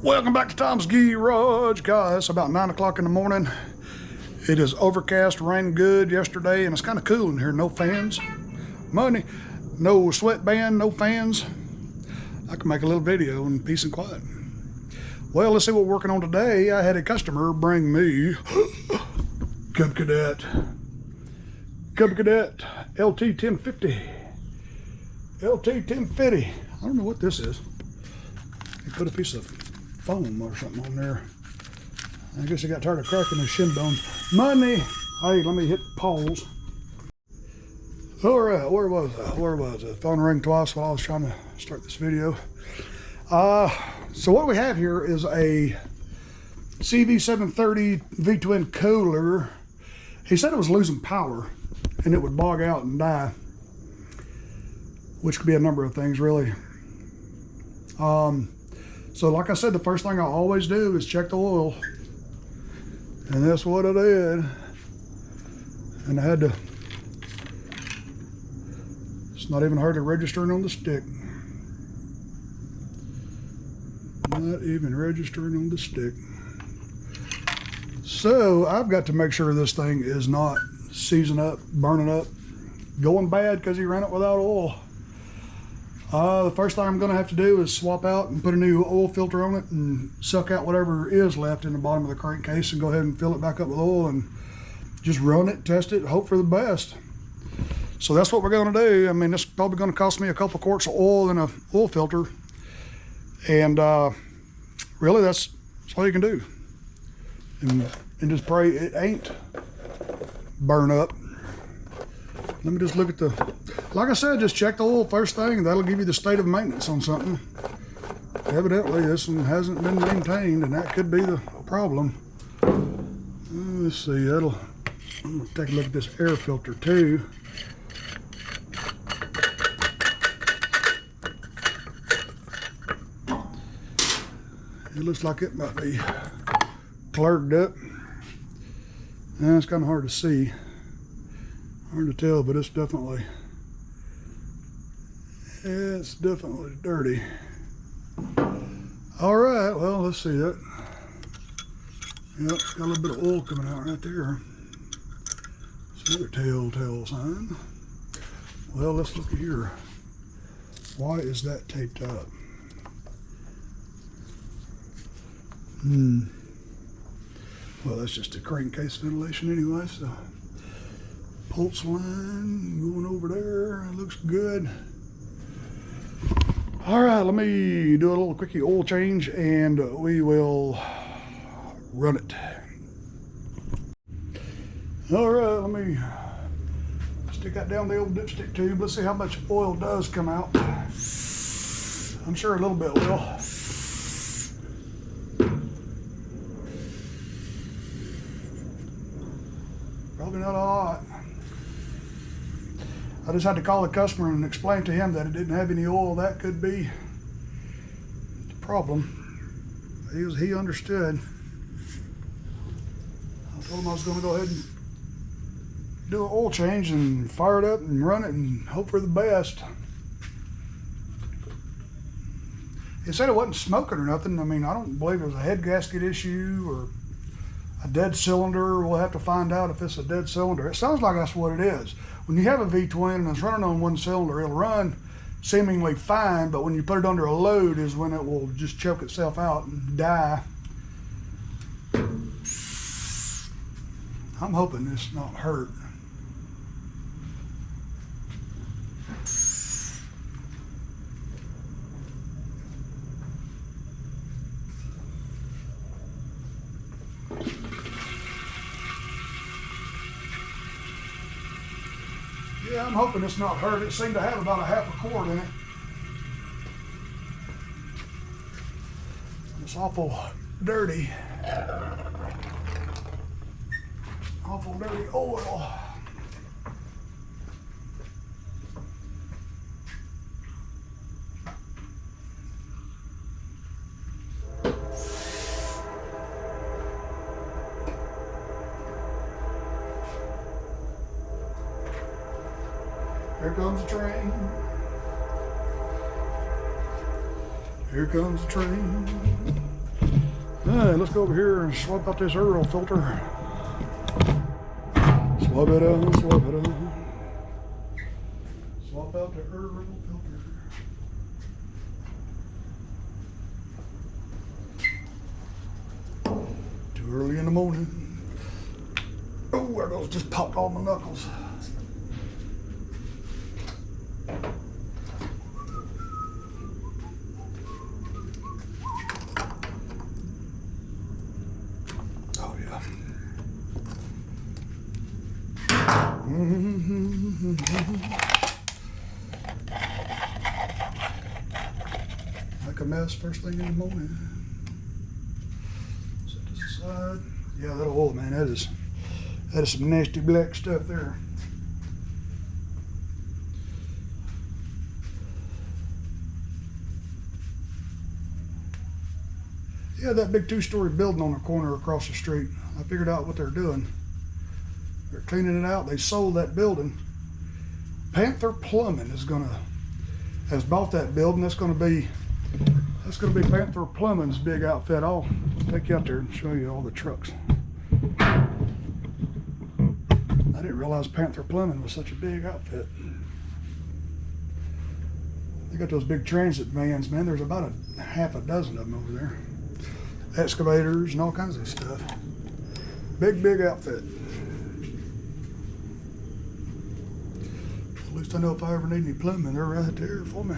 Welcome back to Tom's Garage, guys. It's about 9 o'clock in the morning. It is overcast, rained good yesterday, and it's kind of cool in here. No fans, money, no sweatband, no fans. I can make a little video in peace and quiet. Well, let's see what we're working on today. I had a customer bring me Cadet LT1050. LT1050. I don't know what this is. They put a piece of foam or something on there. I guess I got tired of cracking the shin bones. Money. Hey, let me hit pause. All right, where was I? The phone rang twice while I was trying to start this video. So what we have here is a CV730 V-twin Kohler. He said it was losing power and it would bog out and die, which could be a number of things, really. So like I said, the first thing I always do is check the oil, and that's what I did. And I had to, it's not even hardly registering on the stick. Not even registering on the stick. So I've got to make sure this thing is not seizing up, burning up, going bad because he ran it without oil. The first thing I'm going to have to do is swap out and put a new oil filter on it and suck out whatever is left in the bottom of the crankcase and go ahead and fill it back up with oil and just run it, test it, hope for the best. So that's what we're going to do. I mean, this is probably going to cost me a couple quarts of oil and a oil filter. And really, that's all you can do. And just pray it ain't burn up. Let me just look at the, like I said, just check the oil first thing, and that'll give you the state of maintenance on something. Evidently, this one hasn't been maintained, and that could be the problem. Let's see, I'm gonna take a look at this air filter too. It looks like it might be clogged up. And it's kind of hard to see. Hard to tell, but it's definitely dirty. All right, well, let's see that. Yep, got a little bit of oil coming out right there. It's another telltale sign. Well, let's look here. Why is that taped up? Well, that's just a crankcase ventilation anyway, so. Pulse line going over there, it looks good. All right, let me do a little quickie oil change and we will run it. All right, let me stick that down the old dipstick tube. Let's see how much oil does come out. I'm sure a little bit will. Probably not a lot. I just had to call the customer and explain to him that it didn't have any oil. That could be the problem. He understood. I told him I was going to go ahead and do an oil change and fire it up and run it and hope for the best. He said it wasn't smoking or nothing. I mean, I don't believe it was a head gasket issue or a dead cylinder. We'll have to find out if it's a dead cylinder. It sounds like that's what it is. When you have a V-twin and it's running on one cylinder, it'll run seemingly fine, but when you put it under a load is when it will just choke itself out and die. I'm hoping it's not hurt. Yeah, I'm hoping it's not hurt. It seemed to have about a half a quart in it. It's awful dirty. Awful dirty oil. Here comes the train. Here comes the train. Alright, let's go over here and swap out this oil filter. Swap it out, swap it out. Swap out the oil filter. Too early in the morning. Oh, there goes, just popped all my knuckles. Oh yeah. Make a mess first thing in the morning. Set this aside. Yeah, that oil, man, that is some nasty black stuff there. Yeah, that big 2-story building on the corner across the street. I figured out what they're doing. They're cleaning it out. They sold that building. Panther Plumbing has bought that building. That's gonna be Panther Plumbing's big outfit. I'll take you out there and show you all the trucks. I didn't realize Panther Plumbing was such a big outfit. They got those big transit vans, man. There's about a half a dozen of them over there. Excavators and all kinds of stuff. Big outfit. At least I know if I ever need any plumbing, they're right there for me.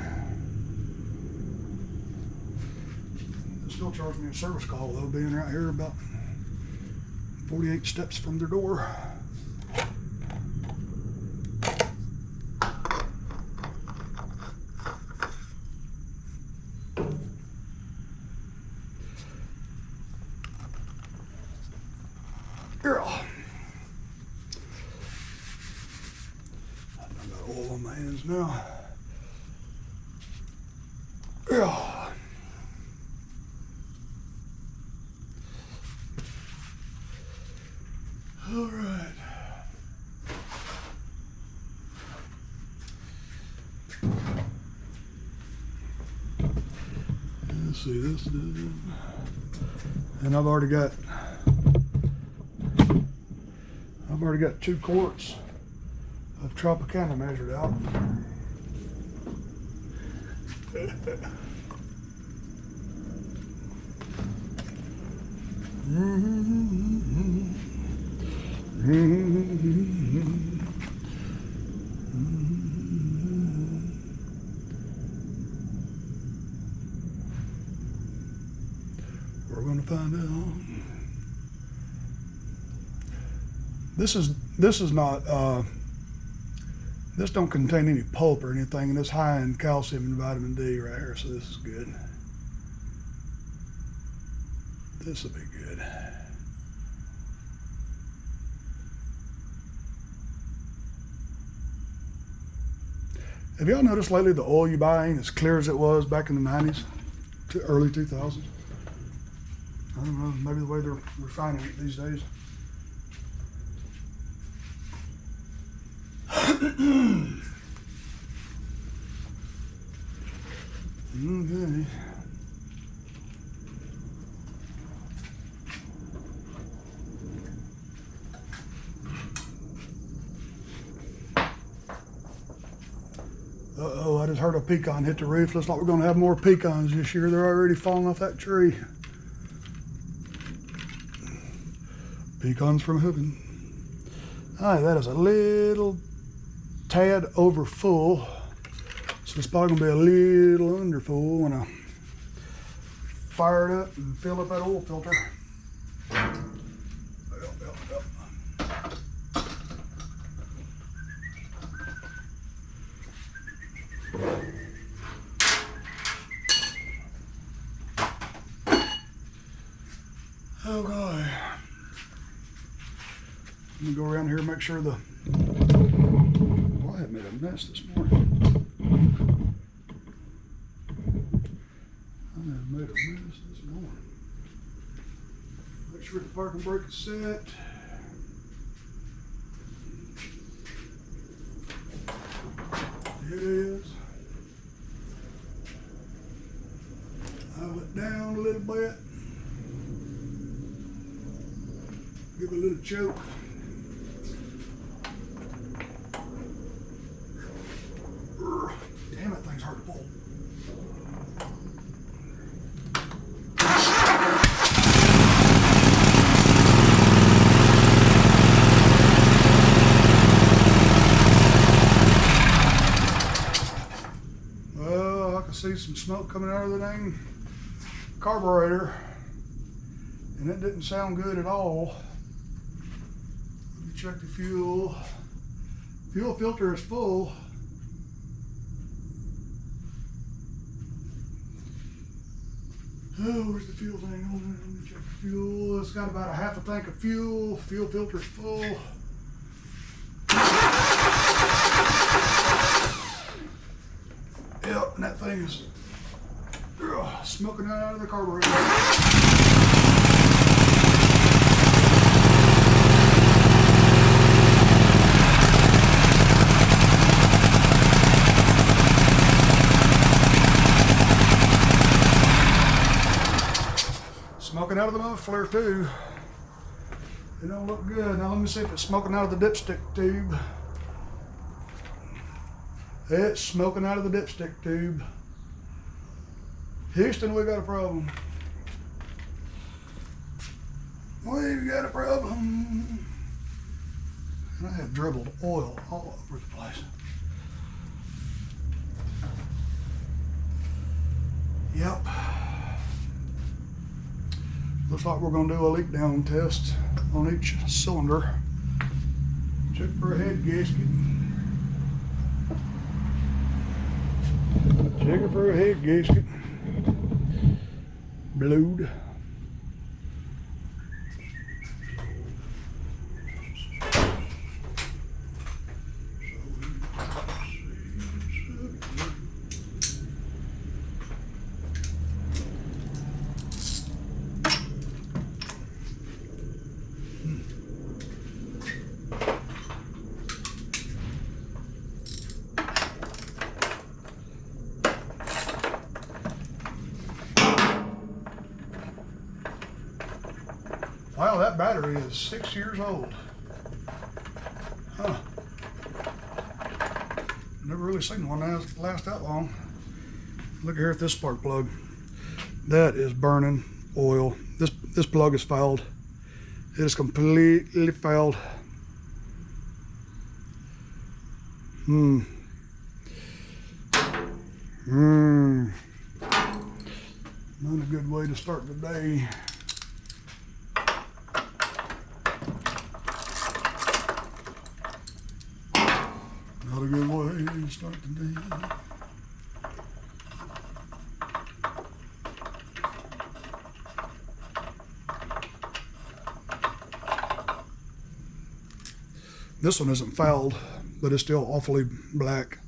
They still charge me a service call though, being right here about 48 steps from their door. Girl. I've got oil on my hands now. Girl. All right. Let's see this. And I've already got 2 quarts of Tropicana measured out. We're going to find out. This is not, this don't contain any pulp or anything, and it's high in calcium and vitamin D right here, so this is good. This will be good. Have y'all noticed lately the oil you buy ain't as clear as it was back in the 90s to early 2000s? I don't know, maybe the way they're refining it these days. Okay. Uh-oh, I just heard a pecan hit the roof. Looks like we're gonna have more pecans this year. They're already falling off that tree. Pecans from heaven. All right, that is a little tad over full. So it's probably gonna be a little under full when I fire it up and fill up that oil filter. Oh God. Let me go around here and make sure well, I had made a mess this morning. Make sure the parking brake is set. It is. Dial it down a little bit. Give it a little choke. Damn, that thing's hard to pull. Well, I can see some smoke coming out of the dang carburetor, and it didn't sound good at all. Let me check the fuel. Fuel filter is full. Oh, where's the fuel thing? Hold on, let me check the fuel. It's got about a half a tank of fuel. Fuel filter's full. Yep, and that thing is smoking out of the carburetor. Smoking out of the muffler too. It don't look good. Now let me see if it's smoking out of the dipstick tube. It's smoking out of the dipstick tube. Houston, we got a problem. We've got a problem. I have dribbled oil all over the place. Yep. Looks like we're going to do a leak down test on each cylinder. Check for a head gasket. Check it for a head gasket. Blowed. Wow, that battery is 6 years old. Huh. Never really seen one last that long. Look here at this spark plug. That is burning oil. This plug is fouled. It is completely fouled. Not a good way to start the day. Not a good way to start the day. This one isn't fouled, but it's still awfully black,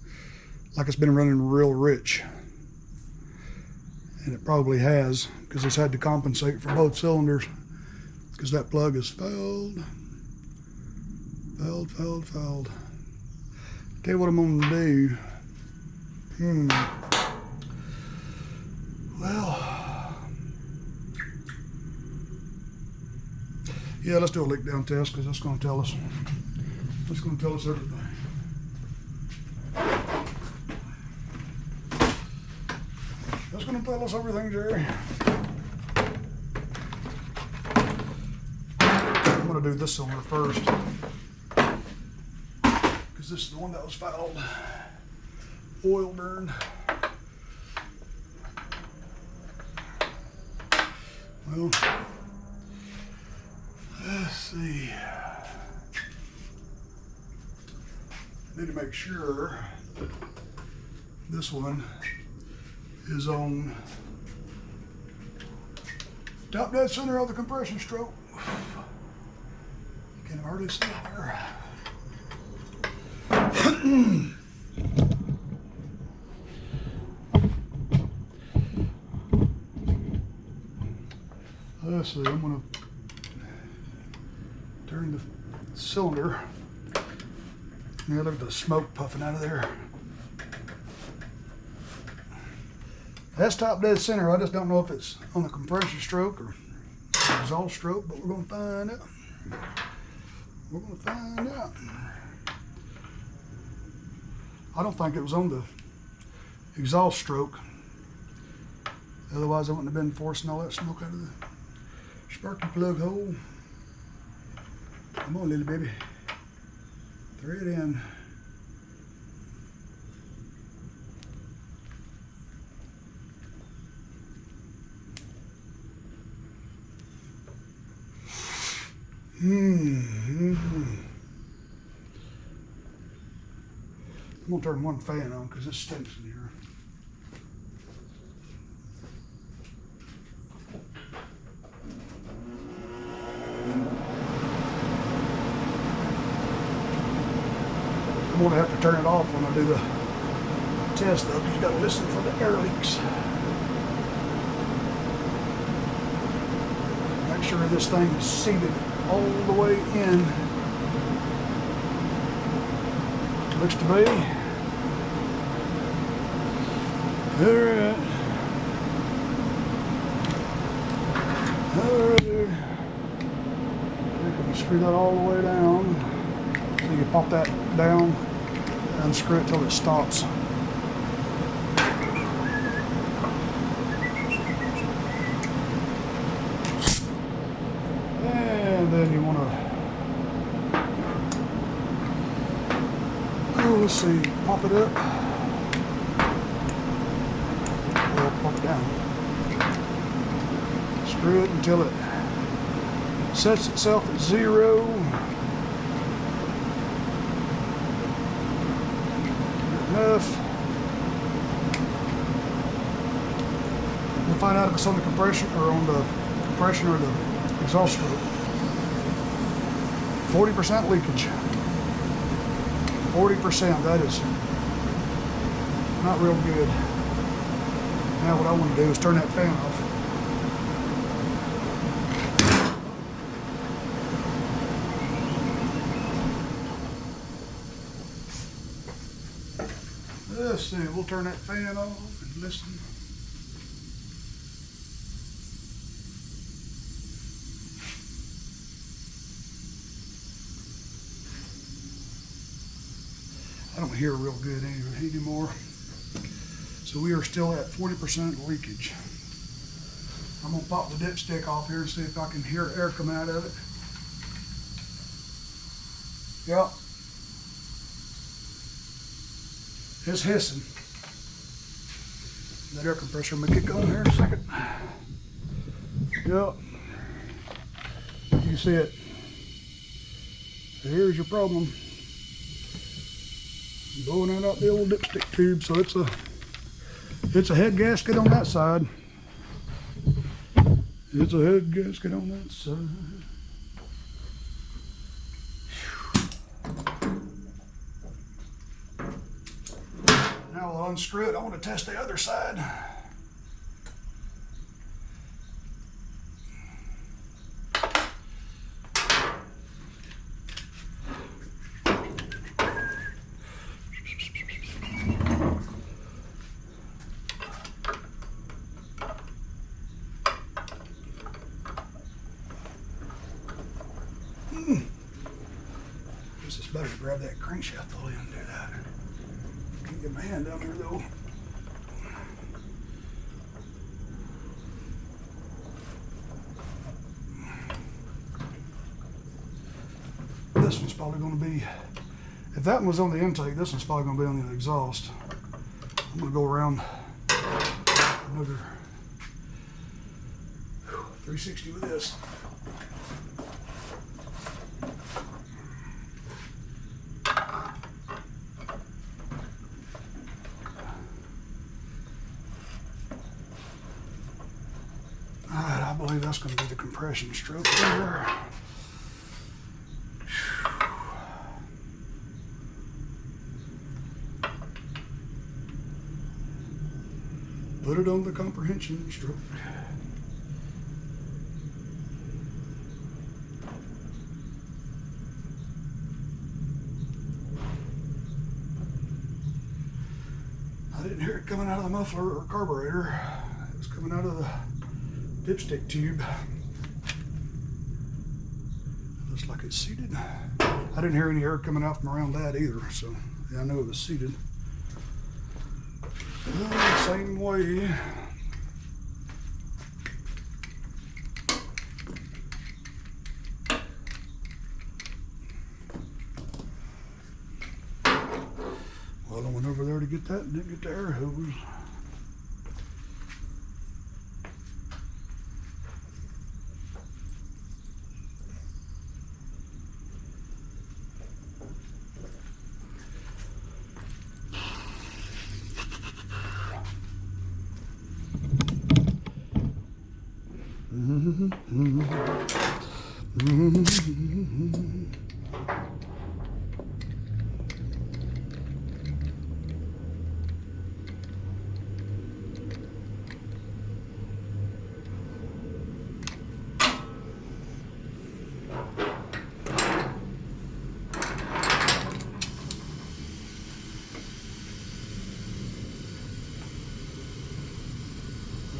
like it's been running real rich. And it probably has, because it's had to compensate for both cylinders, because that plug is fouled. Fouled. Tell you what I'm gonna do. Well, yeah, let's do a leak down test, because that's gonna tell us. That's gonna tell us everything. That's gonna tell us everything, Jerry. I'm gonna do this cylinder first, because this is the one that was fouled. Oil burned. Well, let's see. Need to make sure this one is on top dead center of the compression stroke. You can hardly see it there. Let's see, I'm gonna turn the cylinder. Yeah, look at the smoke puffing out of there. That's top dead center. I just don't know if it's on the compression stroke or exhaust stroke, but we're gonna find it. We're gonna find out. I don't think it was on the exhaust stroke. Otherwise I wouldn't have been forcing all that smoke out of the sparky plug hole. Come on, little baby. Thread in. I'm gonna turn one fan on because it stinks in here. I'm gonna have to turn it off when I do the test though, because you gotta listen for the air leaks. Make sure this thing is seated all the way in. Looks to be. Alright. Alright. Screw that all the way down. So you pop that down and screw it till it stops. And then you want to, let's see, pop it up. Or pop it down. Screw it until it sets itself at 0. Enough. We'll find out if it's on the compression or on the compression or the exhaust stroke. 40% leakage. 40%, that is not real good. Now what I want to do is turn that fan off. Let's see, we'll turn that fan off and listen. I don't hear real good anymore. So we are still at 40% leakage. I'm gonna pop the dipstick off here and see if I can hear air come out of it. Yep. It's hissing. That air compressor, I'm gonna get going here in a second. Yep. You see it. So here's your problem. Blowing it out the old dipstick tube, so it's a head gasket on that side. It's a head gasket on that side. Now I'll unscrew it. I want to test the other side. This is better to grab that crankshaft pulley and do that. Can't get my hand down there though. This one's probably going to be, if that one was on the intake, this one's probably going to be on the exhaust. I'm going to go around another 360 with this. Alright, I believe that's going to be the compression stroke there. Put it on the comprehension stroke. I didn't hear it coming out of the muffler or carburetor. It was coming out of the dipstick tube. Let's it's seated. I didn't hear any air coming out from around that either, so yeah, I know it was seated. Same way. Well, I went over there to get that and didn't get the air hose.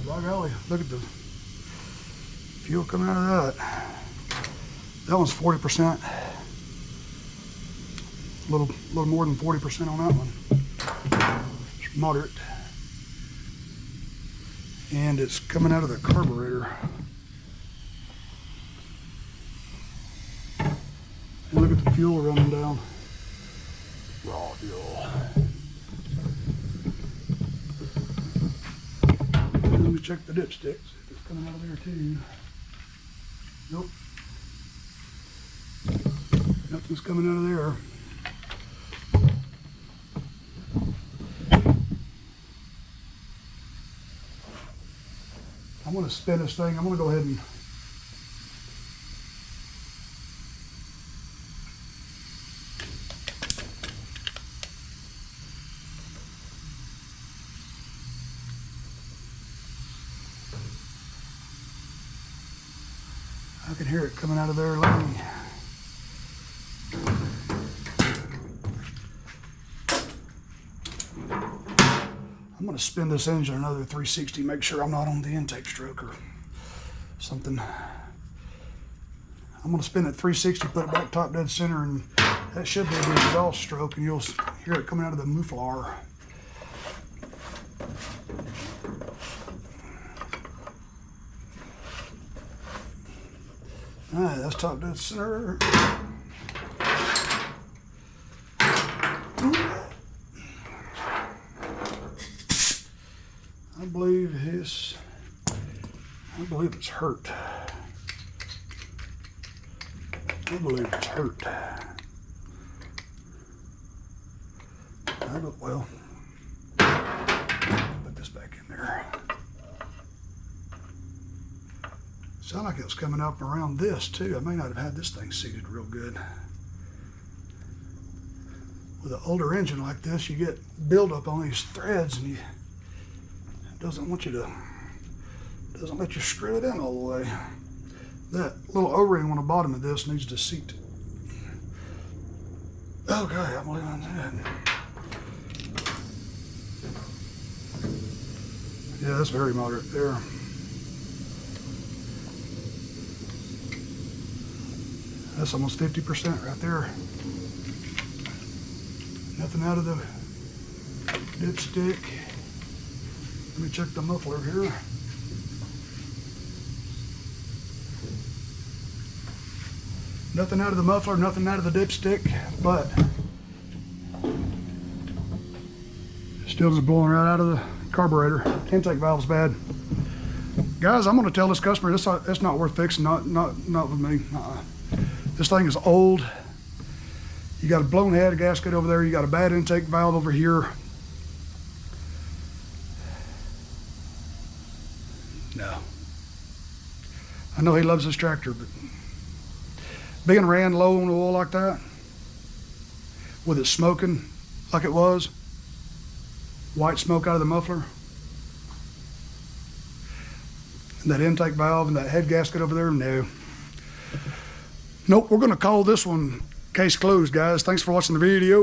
By golly, look at the fuel coming out of that. That one's 40%. A little more than 40% on that one. It's moderate. And it's coming out of the carburetor. And look at the fuel running down. Raw fuel. Let me check the dipsticks. If it's coming out of there too. Nope. Nothing's coming out of there. I'm going to spin this thing. I'm going to go ahead and I can hear it coming out of there. Let me. I'm going to spin this engine another 360, make sure I'm not on the intake stroke or something. I'm going to spin it 360, put it back top dead center, and that should be the exhaust stroke, and you'll hear it coming out of the muffler. All right, that's top dead center. I believe it's hurt. I believe it's hurt. Well, put this back in there. Sound like it was coming up around this too. I may not have had this thing seated real good. With an older engine like this, you get buildup on these threads, and it doesn't let you screw it in all the way. That little O-ring on the bottom of this needs to seat. Okay, I'm leaving that. Yeah, that's very moderate there. That's almost 50% right there. Nothing out of the dipstick. Let me check the muffler here. Nothing out of the muffler, nothing out of the dipstick, but still just blowing right out of the carburetor. Intake valve's bad. Guys, I'm gonna tell this customer it's not worth fixing, not with me. This thing is old. You got a blown head gasket over there, you got a bad intake valve over here. No. I know he loves this tractor, but being ran low on oil like that, with it smoking like it was, white smoke out of the muffler, and that intake valve and that head gasket over there, no. Nope, we're gonna call this one case closed, guys. Thanks for watching the video.